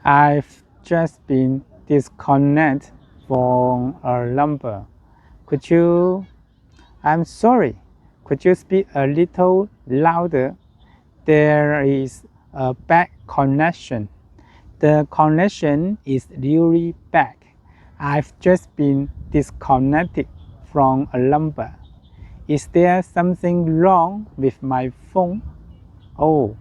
I've just been disconnected from a number. I'm sorry. Could you speak a little louder? There is a bad connection. The connection is really bad. I've just been disconnected from a number. Is there something wrong with my phone? Oh,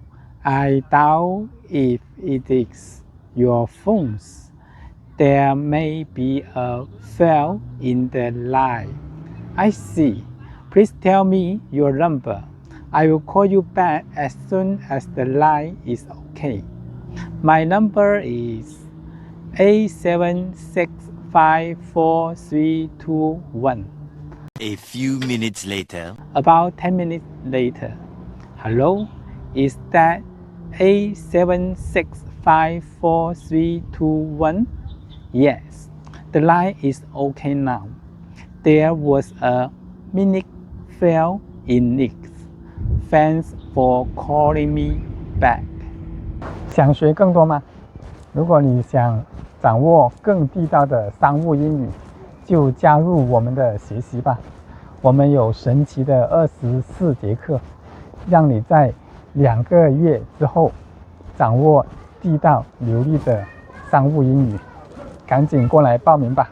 I doubt if it is your phone's. There may be a fail in the line. I see. Please tell me your number. I will call you back as soon as the line is okay. My number is 8765431. A few minutes later. About 10 minutes later. Hello? Is that 8765431? Yes. The line is okay now. There was a minute fail in it. Thanks for calling me back. 想学更多吗？如果你想掌握更地道的商务英语，就加入我们的学习吧。我们有神奇的24节课，让你在2个月之后掌握地道流利的商务英语。赶紧过来报名吧。